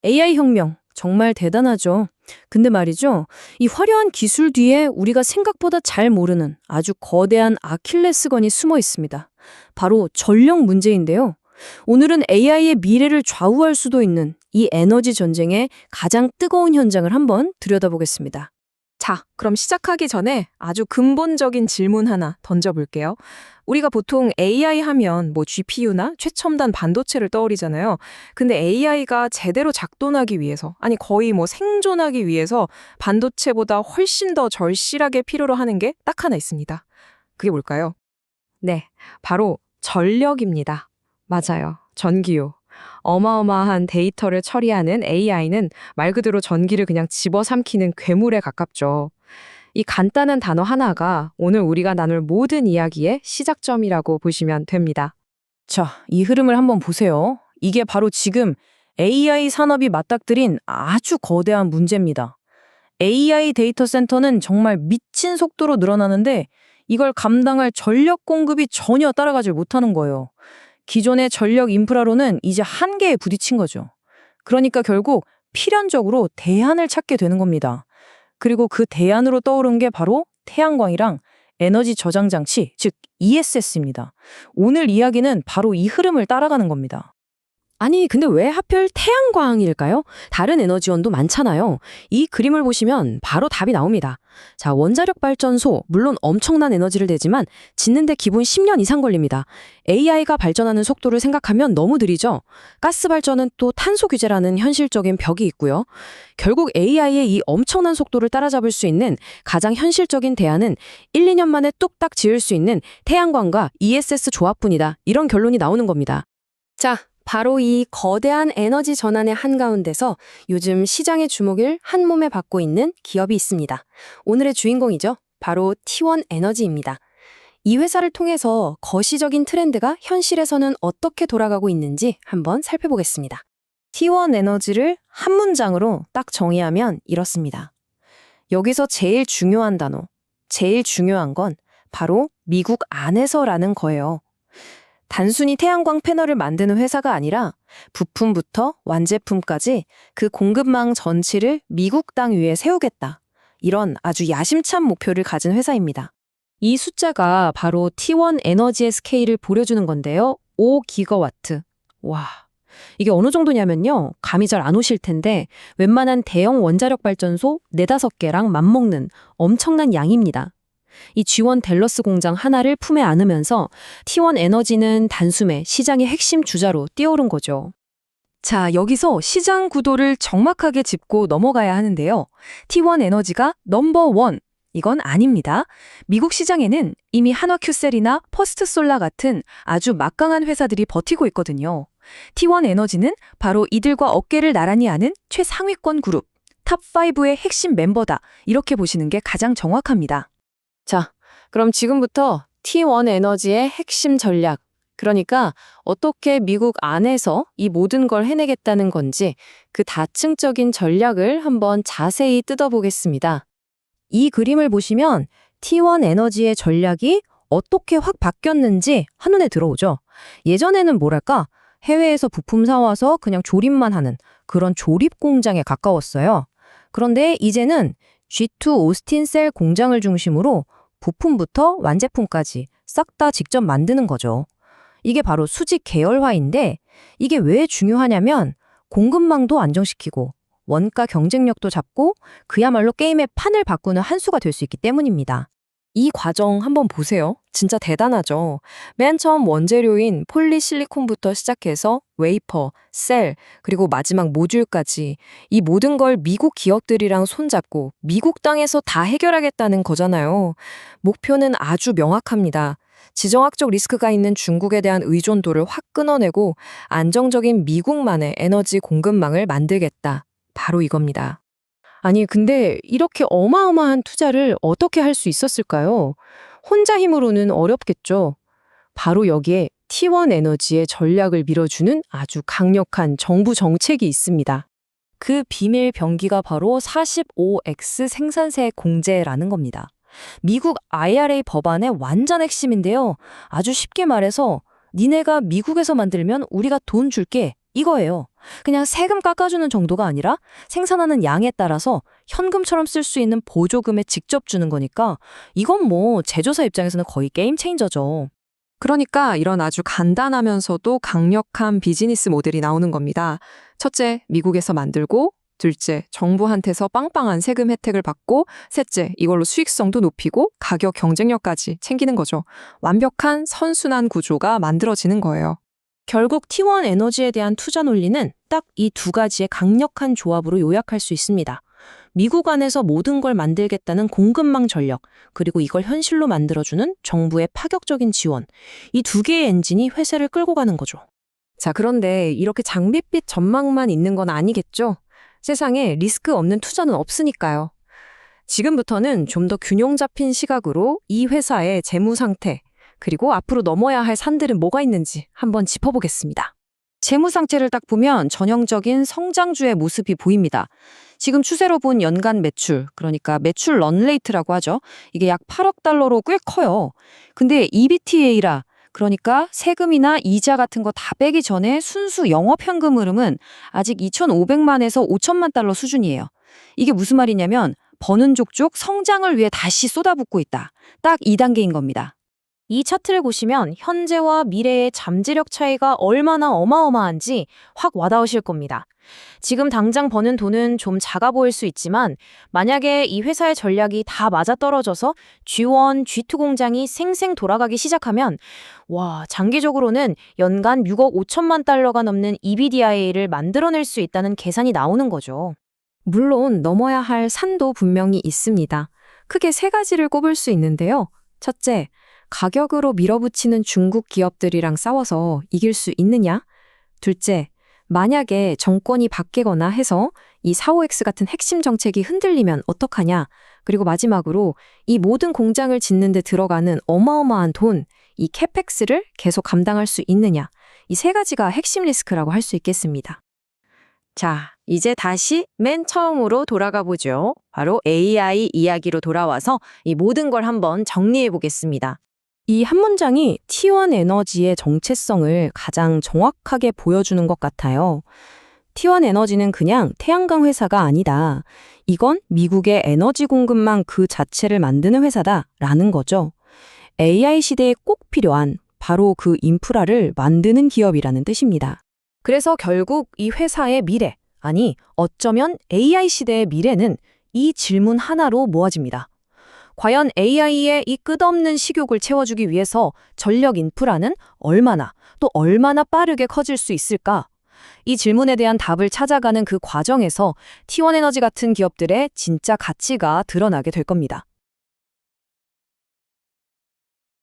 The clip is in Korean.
AI 혁명, 정말 대단하죠. 근데 말이죠, 이 화려한 기술 뒤에 우리가 생각보다 잘 모르는 아주 거대한 아킬레스건이 숨어 있습니다. 바로 전력 문제인데요. 오늘은 AI의 미래를 좌우할 수도 있는 이 에너지 전쟁의 가장 뜨거운 현장을 한번 들여다보겠습니다. 자, 그럼 시작하기 전에 아주 근본적인 질문 하나 던져볼게요. 우리가 보통 AI 하면 GPU나 최첨단 반도체를 떠올리잖아요. 근데 AI가 제대로 작동하기 위해서, 아니 거의 생존하기 위해서 반도체보다 훨씬 더 절실하게 필요로 하는 게 딱 하나 있습니다. 그게 뭘까요? 네, 바로 전력입니다. 맞아요. 전기요. 어마어마한 데이터를 처리하는 AI는 말 그대로 전기를 그냥 집어삼키는 괴물에 가깝죠. 이 간단한 단어 하나가 오늘 우리가 나눌 모든 이야기의 시작점이라고 보시면 됩니다. 자, 이 흐름을 한번 보세요. 이게 바로 지금 AI 산업이 맞닥뜨린 아주 거대한 문제입니다. AI 데이터 센터는 정말 미친 속도로 늘어나는데 이걸 감당할 전력 공급이 전혀 따라가질 못하는 거예요. 기존의 전력 인프라로는 이제 한계에 부딪힌 거죠. 그러니까 결국 필연적으로 대안을 찾게 되는 겁니다. 그리고 그 대안으로 떠오른 게 바로 태양광이랑 에너지 저장 장치, 즉 ESS입니다. 오늘 이야기는 바로 이 흐름을 따라가는 겁니다. 아니, 근데 왜 하필 태양광일까요? 다른 에너지원도 많잖아요. 이 그림을 보시면 바로 답이 나옵니다. 자, 원자력 발전소, 물론 엄청난 에너지를 내지만 짓는데 기본 10년 이상 걸립니다. AI가 발전하는 속도를 생각하면 너무 느리죠? 가스 발전은 또 탄소 규제라는 현실적인 벽이 있고요. 결국 AI의 이 엄청난 속도를 따라잡을 수 있는 가장 현실적인 대안은 1, 2년 만에 뚝딱 지을 수 있는 태양광과 ESS 조합뿐이다. 이런 결론이 나오는 겁니다. 자, 바로 이 거대한 에너지 전환의 한가운데서 요즘 시장의 주목을 한몸에 받고 있는 기업이 있습니다. 오늘의 주인공이죠. 바로 T1 에너지입니다. 이 회사를 통해서 거시적인 트렌드가 현실에서는 어떻게 돌아가고 있는지 한번 살펴보겠습니다. T1 에너지를 한 문장으로 딱 정의하면 이렇습니다. 여기서 제일 중요한 단어, 제일 중요한 건 바로 미국 안에서라는 거예요. 단순히 태양광 패널을 만드는 회사가 아니라 부품부터 완제품까지 그 공급망 전체를 미국 땅 위에 세우겠다. 이런 아주 야심찬 목표를 가진 회사입니다. 이 숫자가 바로 T1 에너지의 스케일을 보여주는 건데요. 5기가와트. 와, 이게 어느 정도냐면요. 감이 잘 안 오실 텐데 웬만한 대형 원자력 발전소 4-5개랑 맞먹는 엄청난 양입니다. 이 G1 댈러스 공장 하나를 품에 안으면서 T1 에너지는 단숨에 시장의 핵심 주자로 뛰어오른 거죠. 자, 여기서 시장 구도를 정확하게 짚고 넘어가야 하는데요. T1 에너지가 넘버 원, 이건 아닙니다. 미국 시장에는 이미 한화큐셀이나 퍼스트솔라 같은 아주 막강한 회사들이 버티고 있거든요. T1 에너지는 바로 이들과 어깨를 나란히 하는 최상위권 그룹, 탑5의 핵심 멤버다. 이렇게 보시는 게 가장 정확합니다. 자, 그럼 지금부터 T1 에너지의 핵심 전략, 그러니까 어떻게 미국 안에서 이 모든 걸 해내겠다는 건지 그 다층적인 전략을 한번 자세히 뜯어보겠습니다. 이 그림을 보시면 T1 에너지의 전략이 어떻게 확 바뀌었는지 한눈에 들어오죠. 예전에는 뭐랄까, 해외에서 부품 사와서 그냥 조립만 하는 그런 조립 공장에 가까웠어요. 그런데 이제는 G2 오스틴 셀 공장을 중심으로 부품부터 완제품까지 싹 다 직접 만드는 거죠. 이게 바로 수직 계열화인데 이게 왜 중요하냐면 공급망도 안정시키고 원가 경쟁력도 잡고 그야말로 게임의 판을 바꾸는 한 수가 될 수 있기 때문입니다. 이 과정 한번 보세요. 진짜 대단하죠. 맨 처음 원재료인 폴리실리콘부터 시작해서 웨이퍼, 셀, 그리고 마지막 모듈까지 이 모든 걸 미국 기업들이랑 손잡고 미국 땅에서 다 해결하겠다는 거잖아요. 목표는 아주 명확합니다. 지정학적 리스크가 있는 중국에 대한 의존도를 확 끊어내고 안정적인 미국만의 에너지 공급망을 만들겠다. 바로 이겁니다. 아니, 근데 이렇게 어마어마한 투자를 어떻게 할 수 있었을까요? 혼자 힘으로는 어렵겠죠. 바로 여기에 T1 에너지의 전략을 밀어주는 아주 강력한 정부 정책이 있습니다. 그 비밀 병기가 바로 45X 생산세 공제라는 겁니다. 미국 IRA 법안의 완전 핵심인데요. 아주 쉽게 말해서 니네가 미국에서 만들면 우리가 돈 줄게. 이거예요. 그냥 세금 깎아주는 정도가 아니라 생산하는 양에 따라서 현금처럼 쓸 수 있는 보조금에 직접 주는 거니까 이건 뭐 제조사 입장에서는 거의 게임 체인저죠. 그러니까 이런 아주 간단하면서도 강력한 비즈니스 모델이 나오는 겁니다. 첫째, 미국에서 만들고, 둘째, 정부한테서 빵빵한 세금 혜택을 받고, 셋째, 이걸로 수익성도 높이고 가격 경쟁력까지 챙기는 거죠. 완벽한 선순환 구조가 만들어지는 거예요. 결국 T1 에너지에 대한 투자 논리는 딱 이 두 가지의 강력한 조합으로 요약할 수 있습니다. 미국 안에서 모든 걸 만들겠다는 공급망 전력, 그리고 이걸 현실로 만들어주는 정부의 파격적인 지원. 이 두 개의 엔진이 회사를 끌고 가는 거죠. 자, 그런데 이렇게 장밋빛 전망만 있는 건 아니겠죠? 세상에 리스크 없는 투자는 없으니까요. 지금부터는 좀 더 균형 잡힌 시각으로 이 회사의 재무 상태, 그리고 앞으로 넘어야 할 산들은 뭐가 있는지 한번 짚어보겠습니다. 재무 상태를 딱 보면 전형적인 성장주의 모습이 보입니다. 지금 추세로 본 연간 매출, 그러니까 매출 런레이트라고 하죠. 이게 약 8억 달러로 꽤 커요. 근데 EBITDA라, 그러니까 세금이나 이자 같은 거 다 빼기 전에 순수 영업 현금 흐름은 아직 2,500만에서 5천만 달러 수준이에요. 이게 무슨 말이냐면 버는 족족 성장을 위해 다시 쏟아붓고 있다. 딱 2단계인 겁니다. 이 차트를 보시면 현재와 미래의 잠재력 차이가 얼마나 어마어마한지 확 와닿으실 겁니다. 지금 당장 버는 돈은 좀 작아 보일 수 있지만 만약에 이 회사의 전략이 다 맞아떨어져서 G1, G2 공장이 생생 돌아가기 시작하면 장기적으로는 연간 6억 5천만 달러가 넘는 EBITDA를 만들어낼 수 있다는 계산이 나오는 거죠. 물론 넘어야 할 산도 분명히 있습니다. 크게 세 가지를 꼽을 수 있는데요. 첫째, 가격으로 밀어붙이는 중국 기업들이랑 싸워서 이길 수 있느냐? 둘째, 만약에 정권이 바뀌거나 해서 이 45X 같은 핵심 정책이 흔들리면 어떡하냐? 그리고 마지막으로 이 모든 공장을 짓는 데 들어가는 어마어마한 돈, 이 캐펙스를 계속 감당할 수 있느냐? 이 세 가지가 핵심 리스크라고 할 수 있겠습니다. 자, 이제 다시 맨 처음으로 돌아가 보죠. 바로 AI 이야기로 돌아와서 이 모든 걸 한번 정리해 보겠습니다. 이 한 문장이 T1 에너지의 정체성을 가장 정확하게 보여주는 것 같아요. T1 에너지는 그냥 태양광 회사가 아니다. 이건 미국의 에너지 공급망 그 자체를 만드는 회사다라는 거죠. AI 시대에 꼭 필요한 바로 그 인프라를 만드는 기업이라는 뜻입니다. 그래서 결국 이 회사의 미래, 아니 어쩌면 AI 시대의 미래는 이 질문 하나로 모아집니다. 과연 AI의 이 끝없는 식욕을 채워주기 위해서 전력 인프라는 얼마나 또 얼마나 빠르게 커질 수 있을까? 이 질문에 대한 답을 찾아가는 그 과정에서 T1 에너지 같은 기업들의 진짜 가치가 드러나게 될 겁니다.